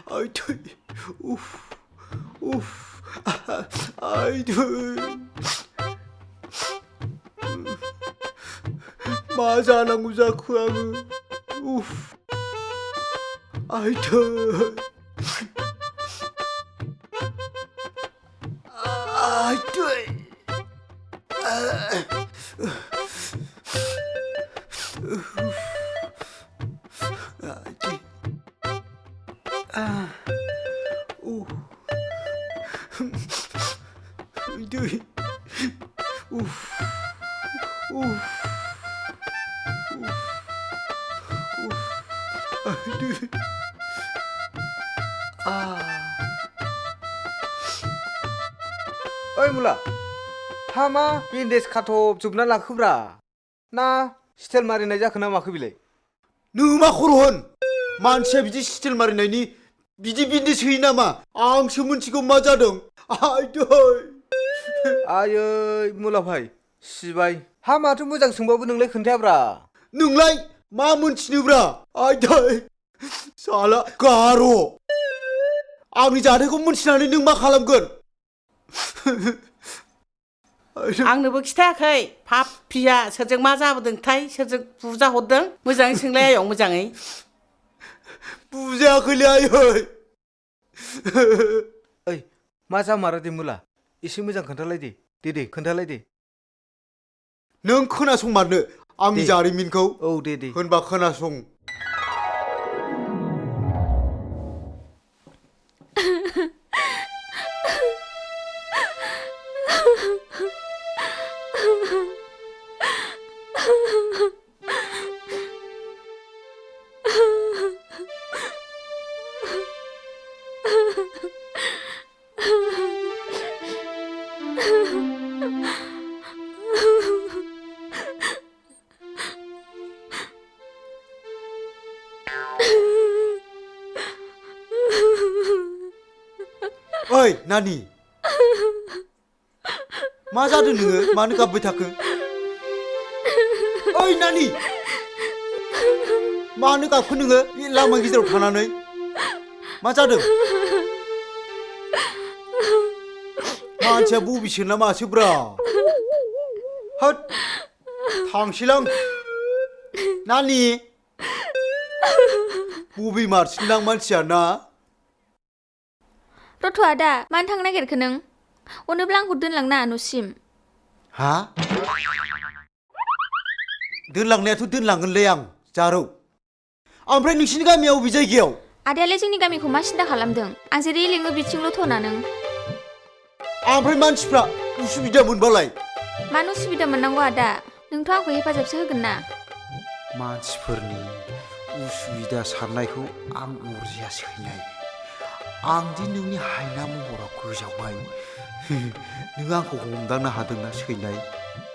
Ai thôi. Ai thôi. मा जानांगौ जाखो आङो आइ thôi. Ai thôi. ओइ मुला हामा बेन्डेज खाथबजोबना लाखोब्रा ना स्टाइल मारिनाय जाखो ना माखो बिलाय नों मा खर' होन मानसिया बिदि स्टाइल मारिनायनि बिदि बेन्डेज होयो नामा आंसो मिथिगौ मा जादों आइ दै आयै मुला भाई सिबाय हा माथो मोजां सोंबाबो नोंलाय खोन्थायाब्रा नोंलाय मा मोनथिनोब्रा आइ दै साला गार' आंनि जाथायखौ मोनथिनानै नों मा खालामगोन आंनोबो खिथायाखै पाप्पिया सोरजों मा जाबोदोंथाय सोरजों बुजा हरदों मोजाङै सोंलाय आयं मोजाङै बुजायाखैलै आयै ओइ मा जामारो दे मुला एसे मोजां खोन्थालाय दे खोन्थालाय दे नों खोनासंमारनो आंनि जारिमिनखौ औ दे होनबा खोनासं ओइ नानि मा जादों नोङो मानो गाबबाय थाखो ओइ नानि मानो गाबखो नोङो लामा गेजेराव थानानै मा जादों मानसिया बबेसो ना मासोब्रा होद थांसैलां नानि बबे मारसिनदां मानसिया ना रथ' आदा मानो थांनो नागिरखो नों अनोब्ला आंखौ दोनलांना न'सिम हा दोनलांनायाथ' दोनलांगोनलै आं जारौ ओमफ्राय नोंसिनि गामियाव बबे जायगायाव आदायालाय जोंनि गामिखौ मा सिन्था खालामदों आं जेरै लेङो बिथिंल' थ'ना नों ओमफ्राय मानसिफ्रा उसुबिदा मोनबालाय मानो उसुबिदा मोननांगौ आदा नोंथ' आंखौ हेफाजाबसो होगोन ना मानसिफोरनि उसुबिदा साननायखौ आं अरजिया सैनाय आंदि नोंनि हायना महराव गोजावबाय नों आंखौ हमदांनो हादोंना सैनाय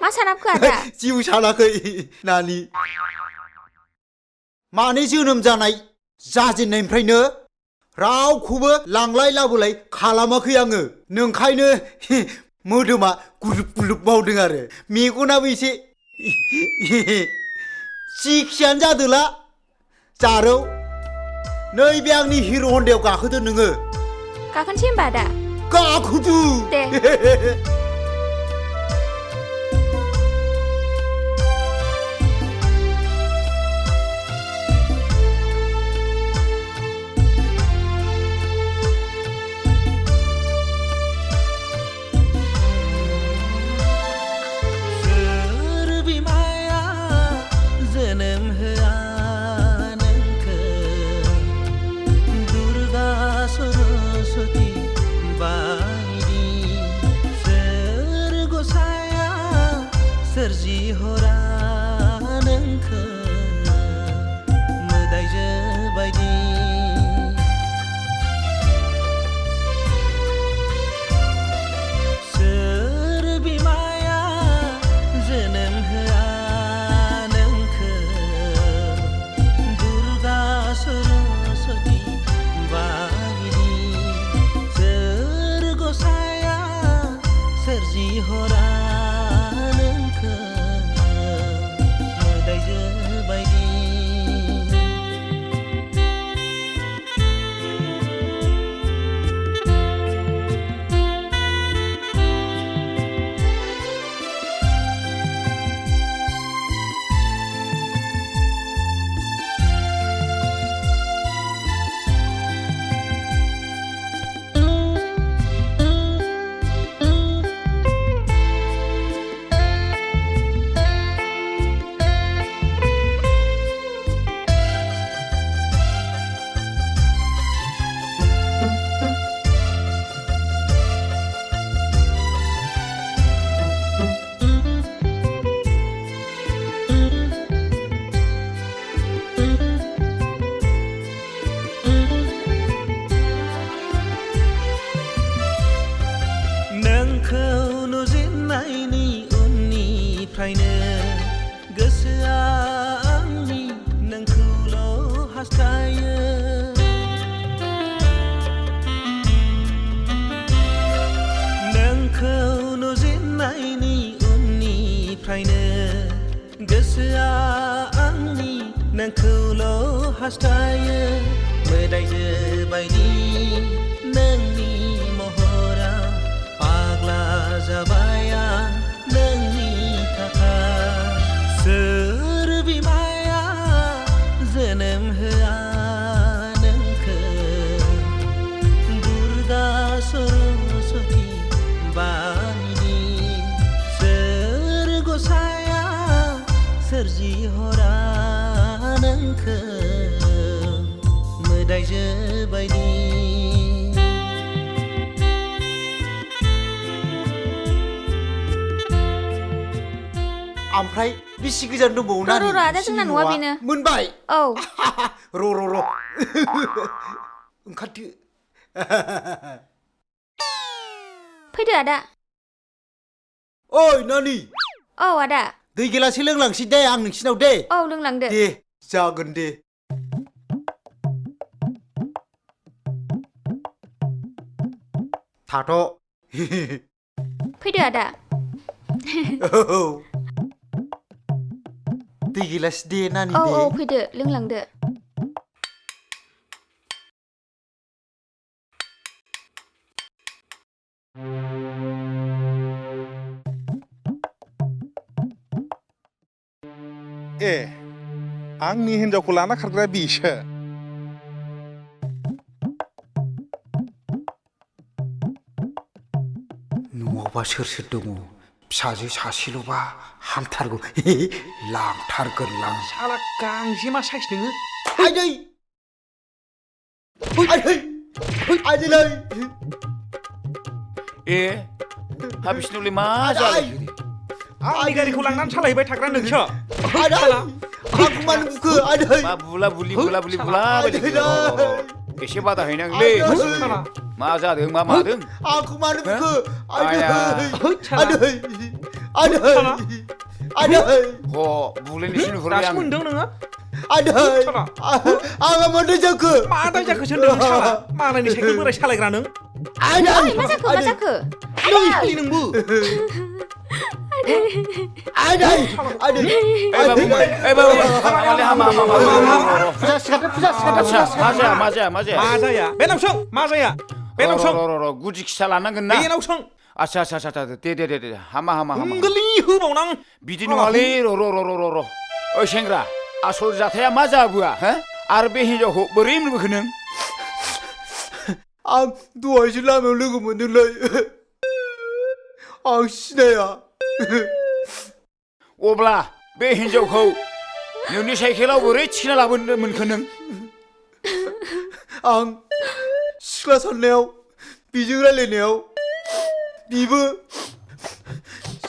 मा सानाखै आदा जेबो सानाखै नानि माने जोनोम जानाय जाजेननायनिफ्रायनो रावखौबो लांलाय लाबोलाय खालामाखै आङो नोंखायनो मोदोमा गुलुब गुलुब मावदों आरो मेगनाबो एसे जिखियानो जादोला जारौ नैबे आंनि हिर' हन्डायाव गाखोदो नोङो गाखोनोसै होमबा आदा गाखोदो दे सोरजिहरा नोंखौ मोदायजो होआ आंनि नोंखौल' हास्थायो मोदायजो बायदि नोंनि महरा फाग्ला जाबाय आं नोंनि थाखाय सोर बिमाया जोनोम होआ नोंखो दुर्गा सरस्वती बायदि सोर गसाया सोरजिहरा नोंखो मोदायजो बायदि ओमफ्राय बेसे गोजान दंबावो ना र' आदा जोंना न'आ बेनो मोनबाय औ र' ओंखारदो फैदो आदा ओइ नानि औ आदा दै गिलाससे लोंलांसै दे आं नोंसिनाव दे औ लोंलांदो दे जागोन दे थाथ' फैदो आदा औ दै गिलास दे नानि औ दे औ फैदो लोंलांदो ए आंनि हिन्जावखौ लाना खारग्रा बिसो न'आवबा सोर सोर दङ फिसाजो सासेल'बा हामथारगौ लांथारगोन लां साला गांजेमा साइस नोङो आइदै आइदै आइदैलै ए हा बिसिनावलाय मा जालायखो आंनि गारिखौ लांनानै सालायबाय थाग्रा नोंसो आइदै आंखौ मानो बुखो आइदै मा बुला बुलि बायदि एसे बादा हैनांलै मा जादों मा मादों आंखौ मानो बुखो आया आइदै आइदै आइदै ह बुलायनोसो नुहुरबाय दासो आं मोनदों नोङो आइदै आंहा मानो जाखो मा दाय जाखोसो होनदों साला मालायनि साइकेल बोराय सालायग्रा नों आइदै ओइ मा जाखो नै नोंबो आइदै आइदै ए बाबु हामालै हामा फुजा सिखारदो मा जाया मा जाया बेनाव सों मा जाया बेनाव सों र' गुदि खिथा लानांगोन ना बेनाव सों आच्छा दे हामा गोरलै होबावनां बिदि नङालै र' ओइ सेंग्रा आसल जाथाया मा जाबोआ हो आरो बे हिनजावखौ बोरै मोनबोखो नों आं दहायसो लामायाव लोगो मोनदोंलै आं सिनाया अब्ला बे हिनजावखौ नोंनि साइकेलाव बोरै थिखोना लाबोनो मोनखो नों आं सिख्ला साननायाव बिजों रायलायनायाव बिबो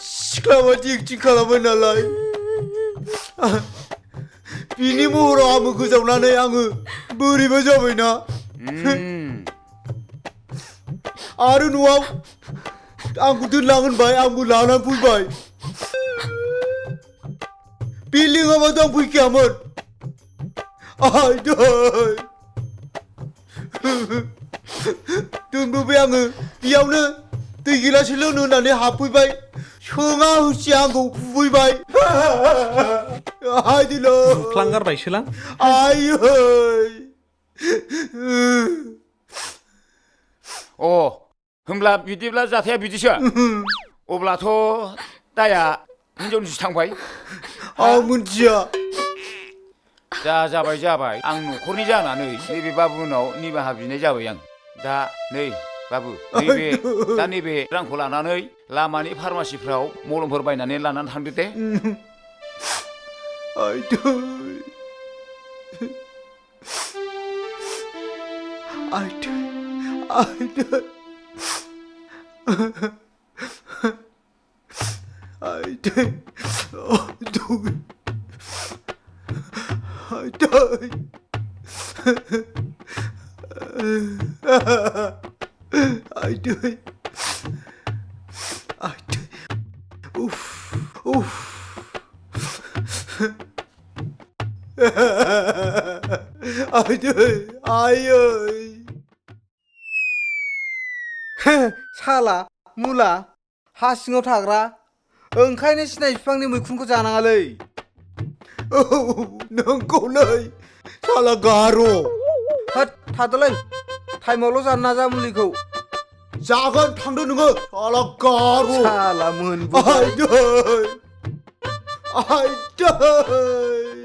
सिख्ला बादि एक्टिं खालामो नालाय बिनि महराव आंबो गोजावनानै आङो बोरैबा जाबायना आरो न'आव आंखौ दोनलां होनबाय आंबो लानानै फैबाय बे लिङाबाथ' आं फैखायामोन आइदै दोनबोबाय आङो बेयावनो दै गिलाससे लोंनो होननानै हाबफैबाय सोङा होसिया आंखौ खुबैबाय आइदैलै फ्लांगारबायसोलां आयै अ होमब्ला बिदिब्ला जाथाया बिदिसो अब्लाथ' दाया हिनजावनिसो थांबाय आं मिथिया जाबाय आं न'खरनि जानानै नैबे बाबुनाव निमाहा बिनाय जाबाय आं दा नै बाबु नैबे रांखौ लानानै लामानि फार्मासिफ्राव मलमफोर बायनानै लानानै थांदो दे साला मुला हा सिङाव थाग्रा ओंखायनो सिनाय बिफांनि मैखुनखौ जानाङालै औ नोंखौलै साला गार' होद थादोलै टाइमावल' जानो नाजा मुलिखौ जागोन थांदो नोङो साला गार' साला मोनबोबाय आइदै आइदै